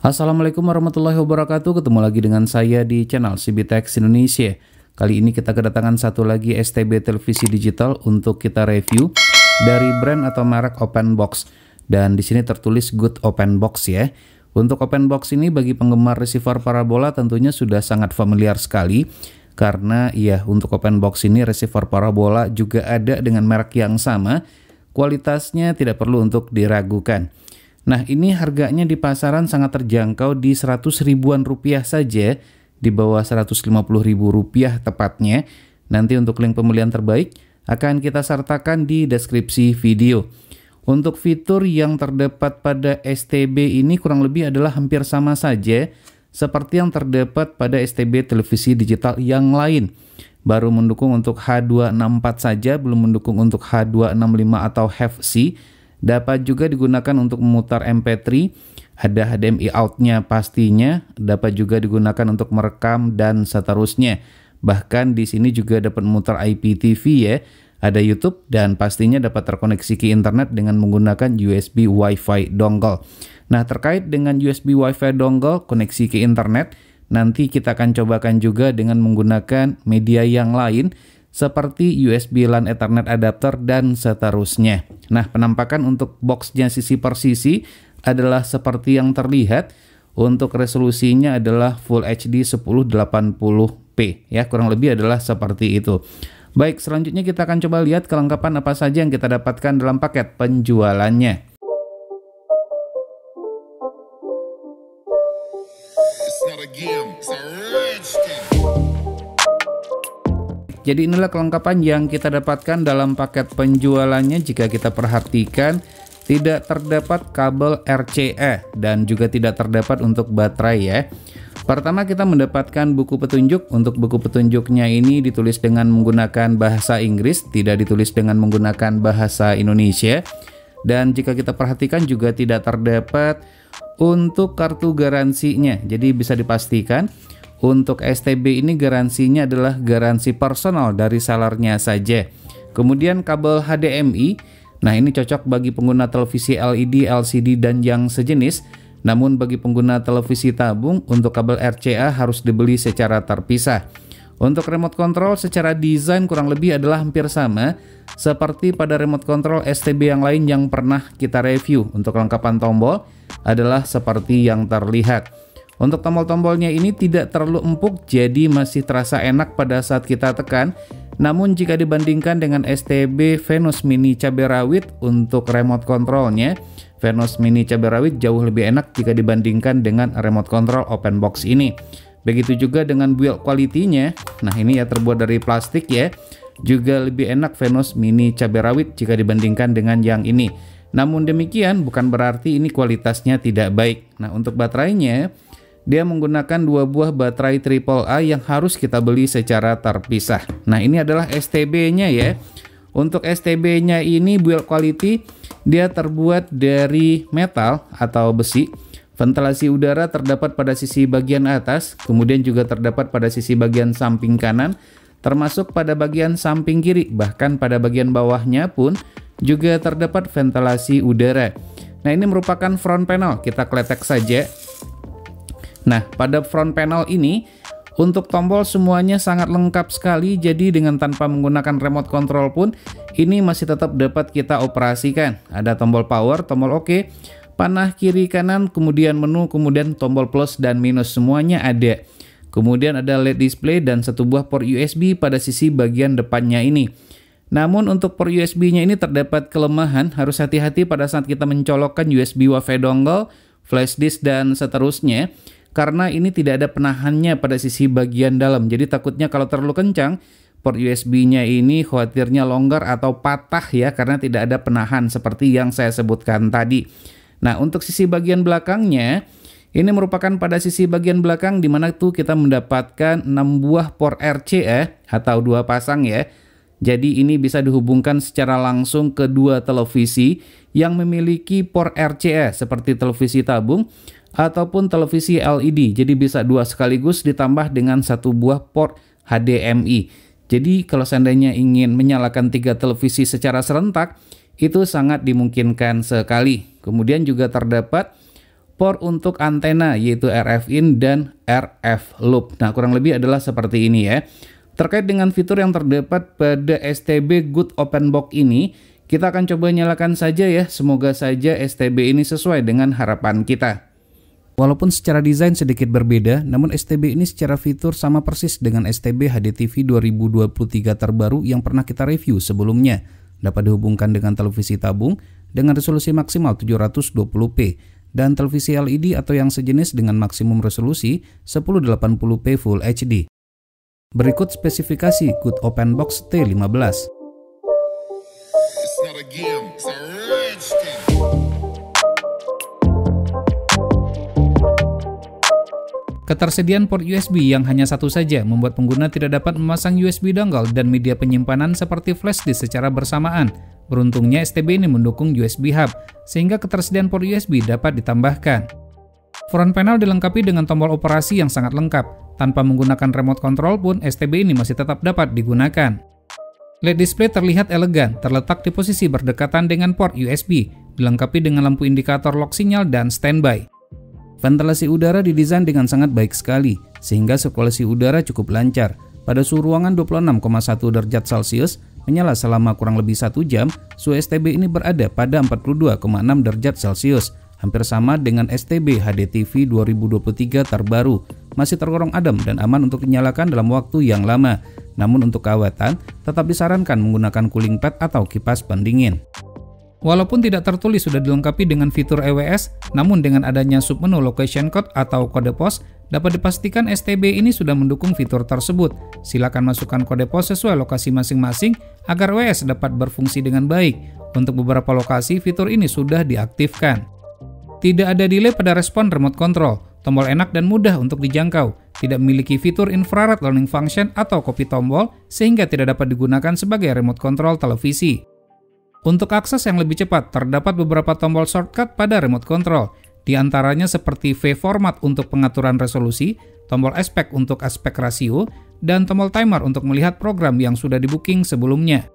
Assalamualaikum warahmatullahi wabarakatuh. Ketemu lagi dengan saya di channel CBTech Indonesia. Kali ini kita kedatangan satu lagi STB televisi digital untuk kita review dari brand atau merek Open Box. Dan di sini tertulis Good Open Box ya. Untuk Open Box ini bagi penggemar receiver parabola tentunya sudah sangat familiar sekali. Karena ya untuk Open Box ini receiver parabola juga ada dengan merek yang sama. Kualitasnya tidak perlu untuk diragukan. Nah, ini harganya di pasaran sangat terjangkau di 100 ribuan rupiah saja, di bawah 150 ribu rupiah tepatnya. Nanti untuk link pembelian terbaik akan kita sertakan di deskripsi video. Untuk fitur yang terdapat pada STB ini kurang lebih adalah hampir sama saja seperti yang terdapat pada STB televisi digital yang lain. Baru mendukung untuk H264 saja, belum mendukung untuk H265 atau Hef-C. Dapat juga digunakan untuk memutar MP3, ada HDMI out-nya pastinya, dapat juga digunakan untuk merekam dan seterusnya. Bahkan di sini juga dapat memutar IPTV ya, ada YouTube dan pastinya dapat terkoneksi ke internet dengan menggunakan USB Wi-Fi dongle. Nah, terkait dengan USB Wi-Fi dongle koneksi ke internet, nanti kita akan cobakan juga dengan menggunakan media yang lain seperti USB LAN Ethernet adapter dan seterusnya. Nah, penampakan untuk boxnya sisi per sisi adalah seperti yang terlihat. Untuk resolusinya adalah Full HD 1080p ya, kurang lebih adalah seperti itu. Baik, selanjutnya kita akan coba lihat kelengkapan apa saja yang kita dapatkan dalam paket penjualannya. Jadi inilah kelengkapan yang kita dapatkan dalam paket penjualannya. Jika kita perhatikan, tidak terdapat kabel RCA dan juga tidak terdapat untuk baterai ya. Pertama kita mendapatkan buku petunjuk. Untuk buku petunjuknya ini ditulis dengan menggunakan bahasa Inggris, tidak ditulis dengan menggunakan bahasa Indonesia. Dan jika kita perhatikan juga tidak terdapat untuk kartu garansinya. Jadi bisa dipastikan untuk STB ini garansinya adalah garansi personal dari sellernya saja. Kemudian kabel HDMI, nah ini cocok bagi pengguna televisi LED, LCD dan yang sejenis. Namun bagi pengguna televisi tabung untuk kabel RCA harus dibeli secara terpisah. Untuk remote control secara desain kurang lebih adalah hampir sama seperti pada remote control STB yang lain yang pernah kita review. Untuk kelengkapan tombol adalah seperti yang terlihat. Untuk tombol-tombolnya ini tidak terlalu empuk, jadi masih terasa enak pada saat kita tekan. Namun jika dibandingkan dengan STB Venus Mini cabai rawit untuk remote controlnya, Venus Mini cabai rawit jauh lebih enak jika dibandingkan dengan remote control Open Box ini. Begitu juga dengan build quality-nya, nah ini ya terbuat dari plastik ya, juga lebih enak Venus Mini cabai rawit jika dibandingkan dengan yang ini. Namun demikian bukan berarti ini kualitasnya tidak baik. Nah, untuk baterainya, dia menggunakan dua buah baterai AAA yang harus kita beli secara terpisah. Nah, ini adalah STB-nya ya. Untuk STB-nya ini build quality, dia terbuat dari metal atau besi. Ventilasi udara terdapat pada sisi bagian atas, kemudian juga terdapat pada sisi bagian samping kanan, termasuk pada bagian samping kiri, bahkan pada bagian bawahnya pun juga terdapat ventilasi udara. Nah, ini merupakan front panel, kita kletek saja. Nah, pada front panel ini untuk tombol semuanya sangat lengkap sekali, jadi dengan tanpa menggunakan remote control pun ini masih tetap dapat kita operasikan. Ada tombol power, tombol OK, panah kiri kanan, kemudian menu, kemudian tombol plus dan minus semuanya ada. Kemudian ada LED display dan satu buah port USB pada sisi bagian depannya ini. Namun untuk port USB-nya ini terdapat kelemahan, harus hati-hati pada saat kita mencolokkan USB Wi-Fi dongle, flash disk dan seterusnya. Karena ini tidak ada penahannya pada sisi bagian dalam, jadi takutnya kalau terlalu kencang port USB-nya ini khawatirnya longgar atau patah ya, karena tidak ada penahan seperti yang saya sebutkan tadi. Nah, untuk sisi bagian belakangnya ini merupakan pada sisi bagian belakang di mana tuh kita mendapatkan 6 buah port RCA atau 2 pasang ya. Jadi ini bisa dihubungkan secara langsung ke dua televisi yang memiliki port RCA seperti televisi tabung ataupun televisi LED. Jadi bisa dua sekaligus ditambah dengan satu buah port HDMI. Jadi kalau seandainya ingin menyalakan 3 televisi secara serentak, itu sangat dimungkinkan sekali. Kemudian juga terdapat port untuk antena yaitu RF in dan RF loop. Nah, kurang lebih adalah seperti ini ya. Terkait dengan fitur yang terdapat pada STB Good Open Box ini, kita akan coba nyalakan saja ya. Semoga saja STB ini sesuai dengan harapan kita. Walaupun secara desain sedikit berbeda, namun STB ini secara fitur sama persis dengan STB HDTV 2023 terbaru yang pernah kita review sebelumnya. Dapat dihubungkan dengan televisi tabung dengan resolusi maksimal 720p dan televisi LED atau yang sejenis dengan maksimum resolusi 1080p Full HD. Berikut spesifikasi Good Open Box T15. Ketersediaan port USB yang hanya satu saja membuat pengguna tidak dapat memasang USB dongle dan media penyimpanan seperti flash disk secara bersamaan. Beruntungnya STB ini mendukung USB hub, sehingga ketersediaan port USB dapat ditambahkan. Front panel dilengkapi dengan tombol operasi yang sangat lengkap. Tanpa menggunakan remote control pun STB ini masih tetap dapat digunakan. LED display terlihat elegan, terletak di posisi berdekatan dengan port USB, dilengkapi dengan lampu indikator lock sinyal dan standby. Ventilasi udara didesain dengan sangat baik sekali, sehingga sirkulasi udara cukup lancar. Pada suhu ruangan 26,1 derajat Celcius, menyala selama kurang lebih 1 jam, suhu STB ini berada pada 42,6 derajat Celcius, hampir sama dengan STB HDTV 2023 terbaru. Masih tergolong adem dan aman untuk dinyalakan dalam waktu yang lama. Namun untuk keawatan, tetap disarankan menggunakan cooling pad atau kipas pendingin. Walaupun tidak tertulis sudah dilengkapi dengan fitur EWS, namun dengan adanya submenu location code atau kode pos, dapat dipastikan STB ini sudah mendukung fitur tersebut. Silakan masukkan kode pos sesuai lokasi masing-masing agar EWS dapat berfungsi dengan baik. Untuk beberapa lokasi, fitur ini sudah diaktifkan. Tidak ada delay pada respon remote control, tombol enak dan mudah untuk dijangkau, tidak memiliki fitur infrared learning function atau copy tombol, sehingga tidak dapat digunakan sebagai remote control televisi. Untuk akses yang lebih cepat, terdapat beberapa tombol shortcut pada remote control, di antaranya seperti V-format untuk pengaturan resolusi, tombol aspek untuk aspek rasio, dan tombol timer untuk melihat program yang sudah di-booking sebelumnya.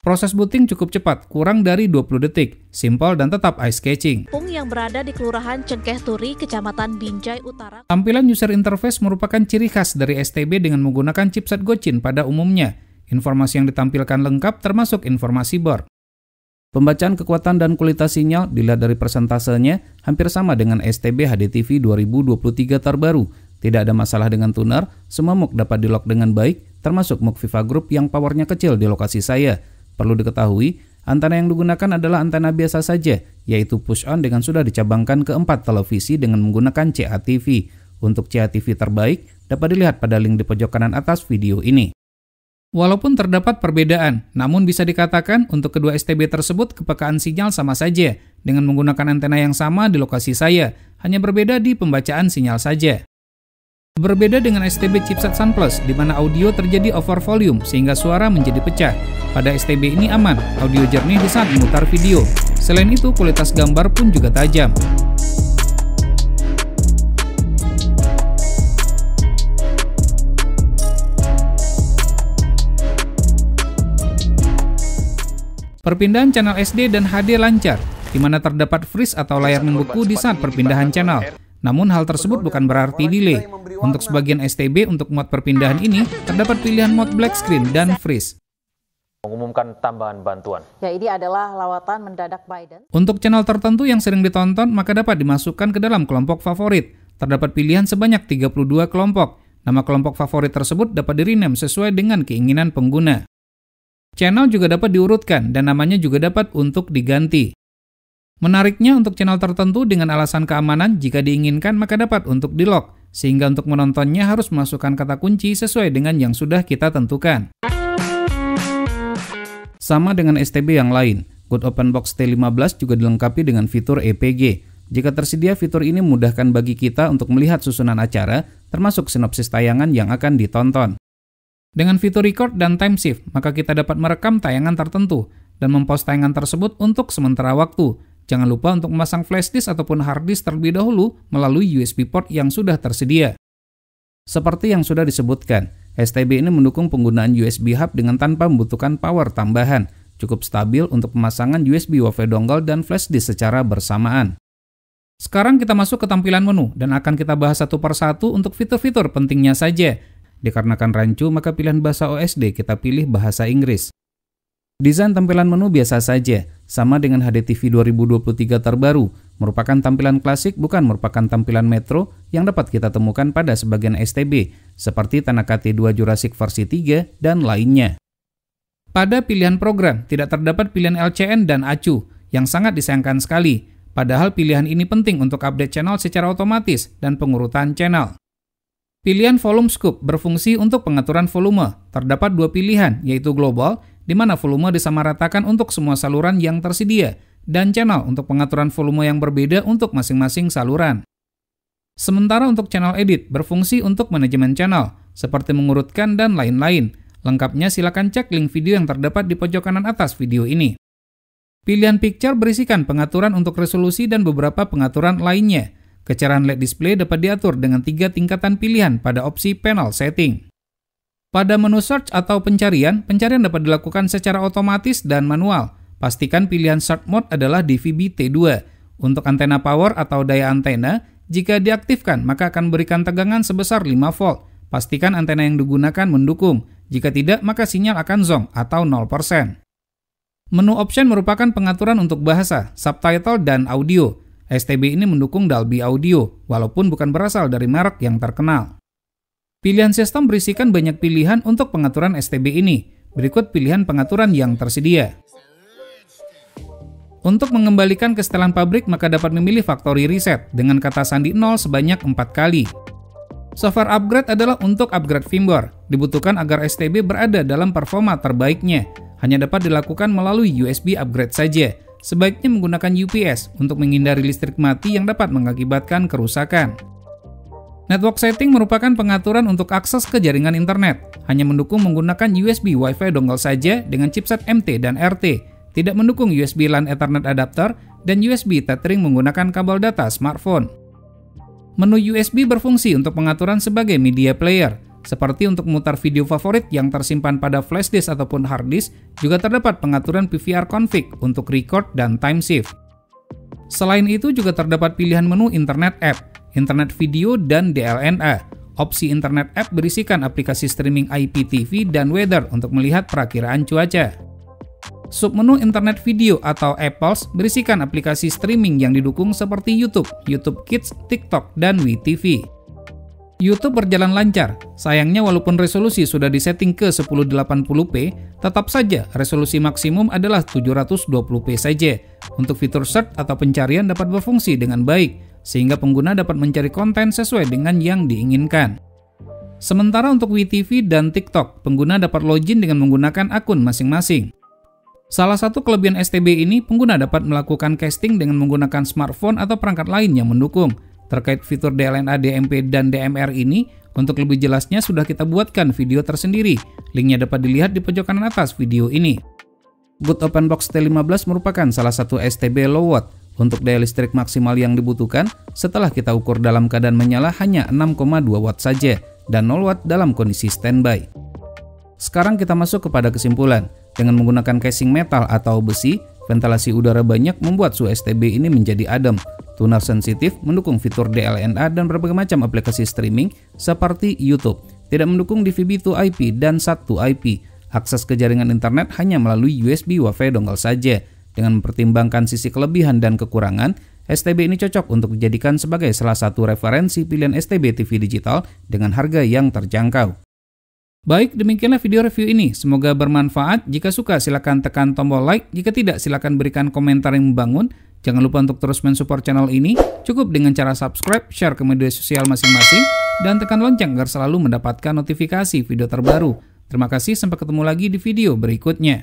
Proses booting cukup cepat, kurang dari 20 detik, simple dan tetap eye-catching. Yang berada di Kelurahan Cengkeh Turi, Kecamatan Binjai Utara. Tampilan user interface merupakan ciri khas dari STB dengan menggunakan chipset Gochin pada umumnya. Informasi yang ditampilkan lengkap termasuk informasi board. Pembacaan kekuatan dan kualitas sinyal dilihat dari persentasenya hampir sama dengan STB HDTV 2023 terbaru. Tidak ada masalah dengan tuner, semua MUX dapat di-lock dengan baik, termasuk MUX Viva Group yang powernya kecil di lokasi saya. Perlu diketahui, antena yang digunakan adalah antena biasa saja, yaitu push on dengan sudah dicabangkan ke 4 televisi dengan menggunakan CATV. Untuk CATV terbaik, dapat dilihat pada link di pojok kanan atas video ini. Walaupun terdapat perbedaan, namun bisa dikatakan untuk kedua STB tersebut kepekaan sinyal sama saja, dengan menggunakan antena yang sama di lokasi saya, hanya berbeda di pembacaan sinyal saja. Berbeda dengan STB chipset Sunplus, di mana audio terjadi over volume sehingga suara menjadi pecah. Pada STB ini aman, audio jernih di saat memutar video. Selain itu, kualitas gambar pun juga tajam. Perpindahan channel SD dan HD lancar, di mana terdapat freeze atau layar membeku di saat perpindahan channel. Namun hal tersebut bukan berarti delay. Untuk sebagian STB untuk mode perpindahan ini, terdapat pilihan mode black screen dan freeze. Mengumumkan tambahan bantuan. Ya, ini adalah lawatan mendadak Biden. Untuk channel tertentu yang sering ditonton, maka dapat dimasukkan ke dalam kelompok favorit. Terdapat pilihan sebanyak 32 kelompok. Nama kelompok favorit tersebut dapat di-rename sesuai dengan keinginan pengguna. Channel juga dapat diurutkan dan namanya juga dapat untuk diganti. Menariknya untuk channel tertentu dengan alasan keamanan, jika diinginkan maka dapat untuk di-lock, sehingga untuk menontonnya harus memasukkan kata kunci sesuai dengan yang sudah kita tentukan. Sama dengan STB yang lain, Good Open Box T15 juga dilengkapi dengan fitur EPG. Jika tersedia, fitur ini memudahkan bagi kita untuk melihat susunan acara, termasuk sinopsis tayangan yang akan ditonton. Dengan fitur record dan time shift, maka kita dapat merekam tayangan tertentu dan mempost tayangan tersebut untuk sementara waktu. Jangan lupa untuk memasang flash disk ataupun hard disk terlebih dahulu melalui USB port yang sudah tersedia. Seperti yang sudah disebutkan, STB ini mendukung penggunaan USB hub dengan tanpa membutuhkan power tambahan. Cukup stabil untuk pemasangan USB Wi-Fi dongle dan flash disk secara bersamaan. Sekarang kita masuk ke tampilan menu dan akan kita bahas satu persatu untuk fitur-fitur pentingnya saja. Dikarenakan rancu, maka pilihan bahasa OSD kita pilih bahasa Inggris. Desain tampilan menu biasa saja, sama dengan HDTV 2023 terbaru, merupakan tampilan klasik bukan merupakan tampilan Metro yang dapat kita temukan pada sebagian STB, seperti Tanaka T2 Jurassic versi 3 dan lainnya. Pada pilihan program, tidak terdapat pilihan LCN dan ACU, yang sangat disayangkan sekali, padahal pilihan ini penting untuk update channel secara otomatis dan pengurutan channel. Pilihan volume scope berfungsi untuk pengaturan volume. Terdapat dua pilihan, yaitu global, di mana volume disamaratakan untuk semua saluran yang tersedia, dan channel untuk pengaturan volume yang berbeda untuk masing-masing saluran. Sementara untuk channel edit berfungsi untuk manajemen channel, seperti mengurutkan dan lain-lain. Lengkapnya silakan cek link video yang terdapat di pojok kanan atas video ini. Pilihan picture berisikan pengaturan untuk resolusi dan beberapa pengaturan lainnya. Kecerahan LED display dapat diatur dengan 3 tingkatan pilihan pada opsi panel setting. Pada menu search atau pencarian dapat dilakukan secara otomatis dan manual. Pastikan pilihan search mode adalah DVB T2. Untuk antena power atau daya antena, jika diaktifkan maka akan berikan tegangan sebesar 5 volt. Pastikan antena yang digunakan mendukung. Jika tidak, maka sinyal akan zonk atau 0%. Menu option merupakan pengaturan untuk bahasa, subtitle, dan audio. STB ini mendukung Dolby Audio, walaupun bukan berasal dari merek yang terkenal. Pilihan sistem berisikan banyak pilihan untuk pengaturan STB ini. Berikut pilihan pengaturan yang tersedia. Untuk mengembalikan ke setelan pabrik, maka dapat memilih factory reset dengan kata sandi 0 sebanyak 4 kali. Software upgrade adalah untuk upgrade firmware, dibutuhkan agar STB berada dalam performa terbaiknya. Hanya dapat dilakukan melalui USB upgrade saja. Sebaiknya menggunakan UPS untuk menghindari listrik mati yang dapat mengakibatkan kerusakan. Network setting merupakan pengaturan untuk akses ke jaringan internet. Hanya mendukung menggunakan USB Wi-Fi dongle saja dengan chipset MT dan RT. Tidak mendukung USB LAN Ethernet adapter dan USB tethering menggunakan kabel data smartphone. Menu USB berfungsi untuk pengaturan sebagai media player. Seperti untuk memutar video favorit yang tersimpan pada flash disk ataupun hard disk, juga terdapat pengaturan PVR config untuk record dan time shift. Selain itu juga terdapat pilihan menu Internet App, Internet Video, dan DLNA. Opsi Internet App berisikan aplikasi streaming IPTV dan weather untuk melihat perakiraan cuaca. Submenu Internet Video atau Apples berisikan aplikasi streaming yang didukung seperti YouTube, YouTube Kids, TikTok, dan WeTV. YouTube berjalan lancar. Sayangnya walaupun resolusi sudah disetting ke 1080p, tetap saja resolusi maksimum adalah 720p saja. Untuk fitur search atau pencarian dapat berfungsi dengan baik, sehingga pengguna dapat mencari konten sesuai dengan yang diinginkan. Sementara untuk WeTV dan TikTok, pengguna dapat login dengan menggunakan akun masing-masing. Salah satu kelebihan STB ini, pengguna dapat melakukan casting dengan menggunakan smartphone atau perangkat lain yang mendukung. Terkait fitur DLNA, DMP, dan DMR ini, untuk lebih jelasnya sudah kita buatkan video tersendiri. Linknya dapat dilihat di pojok kanan atas video ini. Boot OpenBox T15 merupakan salah satu STB low watt. Untuk daya listrik maksimal yang dibutuhkan, setelah kita ukur dalam keadaan menyala hanya 6,2 watt saja, dan 0 watt dalam kondisi standby. Sekarang kita masuk kepada kesimpulan. Dengan menggunakan casing metal atau besi, ventilasi udara banyak membuat suhu STB ini menjadi adem. Tuner sensitif, mendukung fitur DLNA dan berbagai macam aplikasi streaming seperti YouTube. Tidak mendukung DVB-to-IP dan SAT-to-IP. Akses ke jaringan internet hanya melalui USB Wi-Fi dongle saja. Dengan mempertimbangkan sisi kelebihan dan kekurangan, STB ini cocok untuk dijadikan sebagai salah satu referensi pilihan STB TV digital dengan harga yang terjangkau. Baik, demikianlah video review ini. Semoga bermanfaat. Jika suka silakan tekan tombol like, jika tidak silakan berikan komentar yang membangun. Jangan lupa untuk terus mensupport channel ini, cukup dengan cara subscribe, share ke media sosial masing-masing, dan tekan lonceng agar selalu mendapatkan notifikasi video terbaru. Terima kasih, sampai ketemu lagi di video berikutnya.